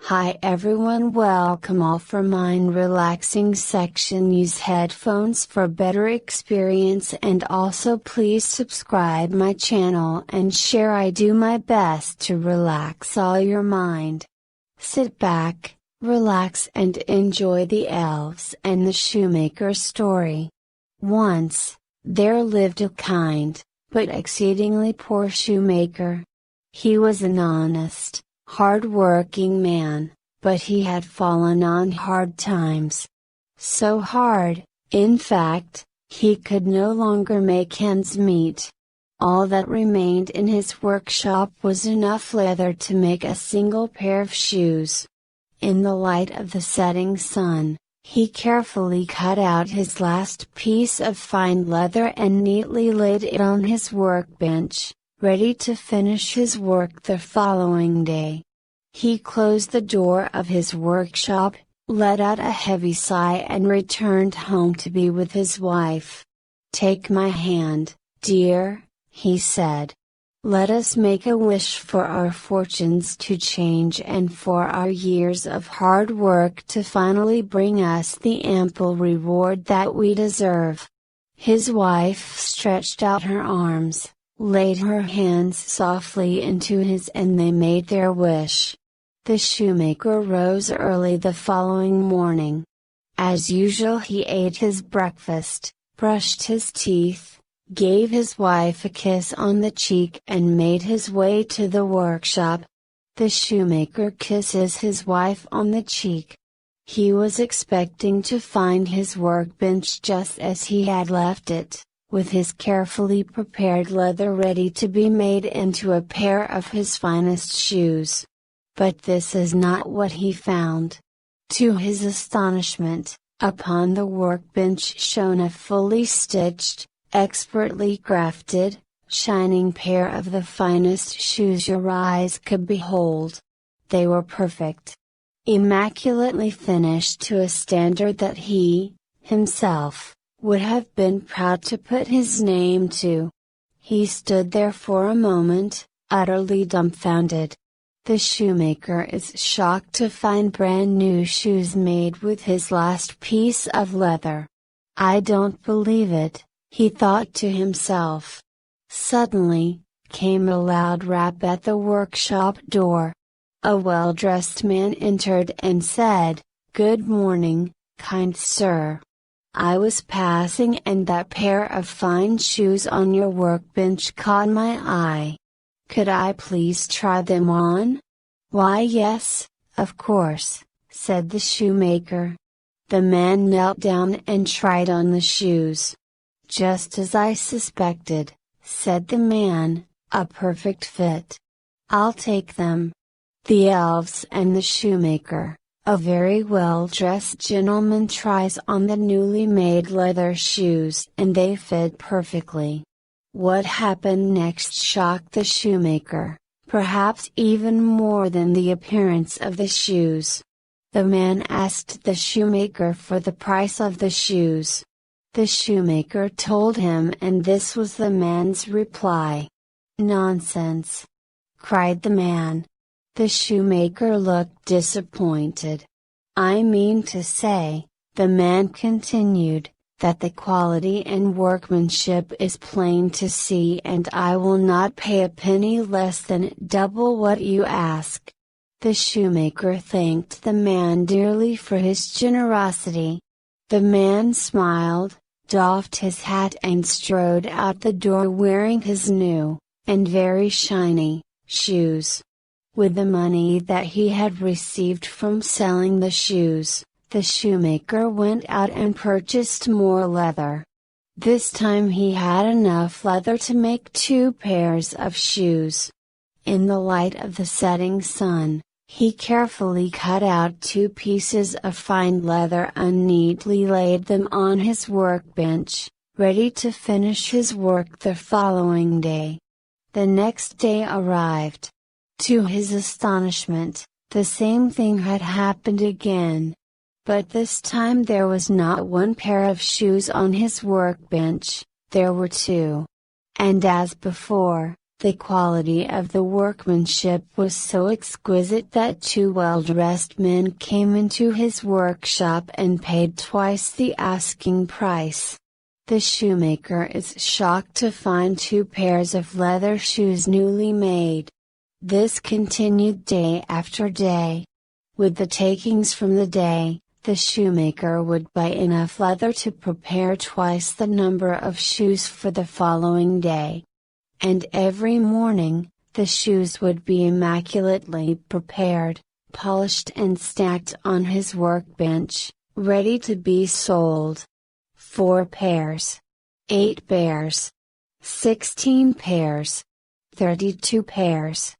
Hi everyone, welcome all for mind relaxing section. Use headphones for better experience and also please subscribe my channel and share. I do my best to relax all your mind. Sit back, relax and enjoy the elves and the shoemaker story. Once, there lived a kind, but exceedingly poor shoemaker. He was an honest, hard-working man, but he had fallen on hard times. So hard, in fact, he could no longer make ends meet. All that remained in his workshop was enough leather to make a single pair of shoes. In the light of the setting sun, he carefully cut out his last piece of fine leather and neatly laid it on his workbench, ready to finish his work the following day. He closed the door of his workshop, let out a heavy sigh and returned home to be with his wife. "Take my hand, dear," he said. "Let us make a wish for our fortunes to change and for our years of hard work to finally bring us the ample reward that we deserve." His wife stretched out her arms, laid her hands softly into his and they made their wish. The shoemaker rose early the following morning. As usual he ate his breakfast, brushed his teeth, gave his wife a kiss on the cheek and made his way to the workshop. The shoemaker kisses his wife on the cheek. He was expecting to find his workbench just as he had left it, with his carefully prepared leather ready to be made into a pair of his finest shoes. But this is not what he found. To his astonishment, upon the workbench shone a fully stitched, expertly crafted, shining pair of the finest shoes your eyes could behold. They were perfect. Immaculately finished to a standard that he, himself, would have been proud to put his name to. He stood there for a moment, utterly dumbfounded. The shoemaker is shocked to find brand new shoes made with his last piece of leather. "I don't believe it," he thought to himself. Suddenly, came a loud rap at the workshop door. A well-dressed man entered and said, "Good morning, kind sir. I was passing and that pair of fine shoes on your workbench caught my eye. Could I please try them on?" "Why yes, of course," said the shoemaker. The man knelt down and tried on the shoes. "Just as I suspected," said the man, "a perfect fit. I'll take them." The elves and the shoemaker, a very well-dressed gentleman, tries on the newly made leather shoes and they fit perfectly. What happened next shocked the shoemaker, perhaps even more than the appearance of the shoes. The man asked the shoemaker for the price of the shoes. The shoemaker told him and this was the man's reply. "Nonsense!" cried the man. The shoemaker looked disappointed. "I mean to say," the man continued, "that the quality and workmanship is plain to see and I will not pay a penny less than double what you ask." The shoemaker thanked the man dearly for his generosity. The man smiled, doffed his hat and strode out the door wearing his new, and very shiny, shoes. With the money that he had received from selling the shoes, the shoemaker went out and purchased more leather. This time he had enough leather to make 2 pairs of shoes. In the light of the setting sun, he carefully cut out 2 pieces of fine leather and neatly laid them on his workbench, ready to finish his work the following day. The next day arrived. To his astonishment, the same thing had happened again. But this time there was not 1 pair of shoes on his workbench, there were 2. And as before, The quality of the workmanship was so exquisite that two well-dressed men came into his workshop and paid twice the asking price. The shoemaker is shocked to find two pairs of leather shoes newly made. This continued day after day. With the takings from the day, the shoemaker would buy enough leather to prepare twice the number of shoes for the following day. And every morning, the shoes would be immaculately prepared, polished and stacked on his workbench, ready to be sold. 4 pairs. 8 pairs. 16 pairs. 32 pairs.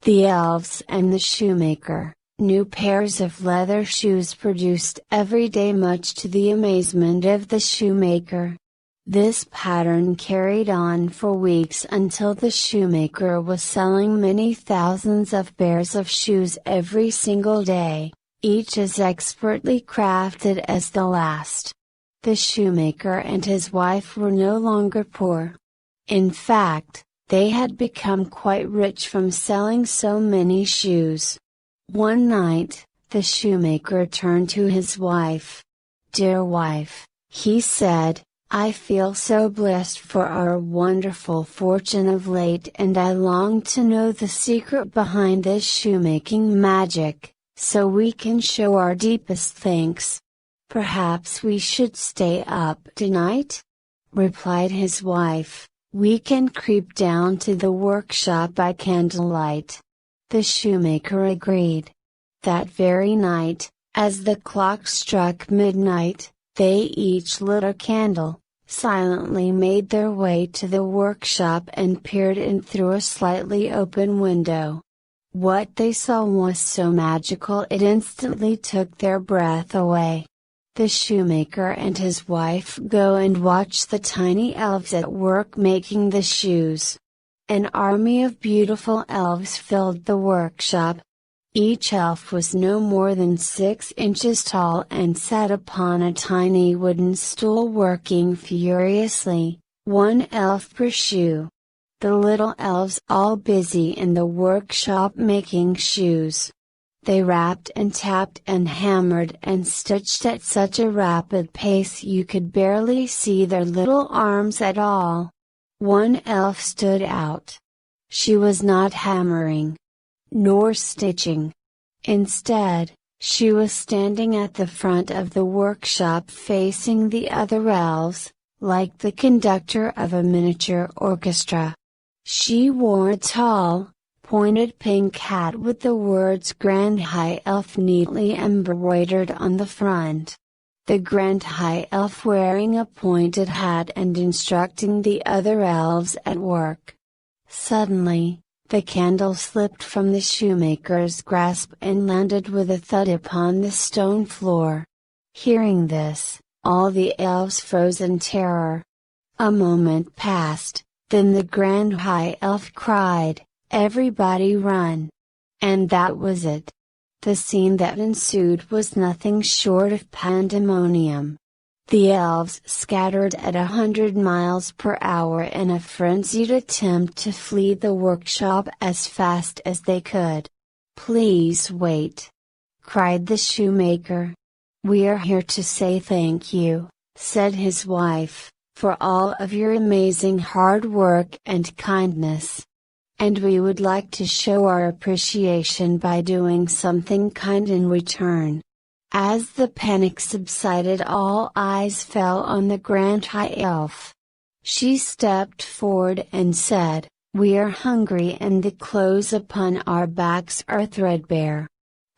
The elves and the shoemaker, new pairs of leather shoes produced every day, much to the amazement of the shoemaker. This pattern carried on for weeks until the shoemaker was selling many thousands of pairs of shoes every single day, each as expertly crafted as the last. The shoemaker and his wife were no longer poor. In fact, they had become quite rich from selling so many shoes. One night, the shoemaker turned to his wife. "Dear wife," he said, "I feel so blessed for our wonderful fortune of late, and I long to know the secret behind this shoemaking magic, so we can show our deepest thanks. Perhaps we should stay up tonight?" Replied his wife, "We can creep down to the workshop by candlelight." The shoemaker agreed. That very night, as the clock struck midnight, they each lit a candle, silently made their way to the workshop and peered in through a slightly open window. What they saw was so magical it instantly took their breath away. The shoemaker and his wife go and watch the tiny elves at work making the shoes. An army of beautiful elves filled the workshop. Each elf was no more than 6 inches tall and sat upon a tiny wooden stool working furiously, 1 elf per shoe. The little elves all busy in the workshop making shoes. They rapped and tapped and hammered and stitched at such a rapid pace you could barely see their little arms at all. One elf stood out. She was not hammering, nor stitching. Instead, she was standing at the front of the workshop facing the other elves, like the conductor of a miniature orchestra. She wore a tall, pointed pink hat with the words Grand High Elf neatly embroidered on the front. The Grand High Elf wearing a pointed hat and instructing the other elves at work. Suddenly, the candle slipped from the shoemaker's grasp and landed with a thud upon the stone floor. Hearing this, all the elves froze in terror. A moment passed, then the Grand High Elf cried, "Everybody run!" And that was it. The scene that ensued was nothing short of pandemonium. The elves scattered at 100 miles per hour in a frenzied attempt to flee the workshop as fast as they could. "Please wait!" cried the shoemaker. "We are here to say thank you," said his wife, "for all of your amazing hard work and kindness. And we would like to show our appreciation by doing something kind in return." As the panic subsided, all eyes fell on the Grand High Elf. She stepped forward and said, "We are hungry and the clothes upon our backs are threadbare.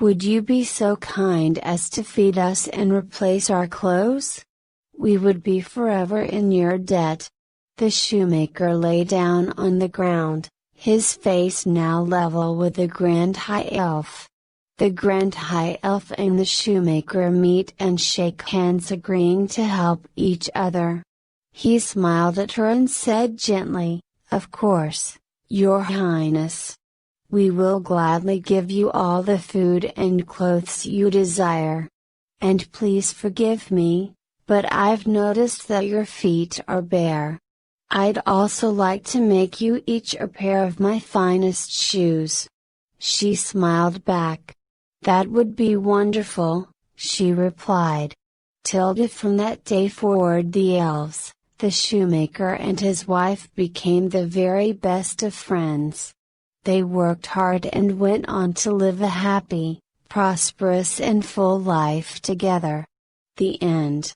Would you be so kind as to feed us and replace our clothes? We would be forever in your debt." The shoemaker lay down on the ground, his face now level with the Grand High Elf. The Grand High Elf and the shoemaker meet and shake hands, agreeing to help each other. He smiled at her and said gently, "Of course, Your Highness. We will gladly give you all the food and clothes you desire. And please forgive me, but I've noticed that your feet are bare. I'd also like to make you each a pair of my finest shoes." She smiled back. "That would be wonderful," she replied. From that day forward the elves, the shoemaker and his wife became the very best of friends. They worked hard and went on to live a happy, prosperous and full life together. The end.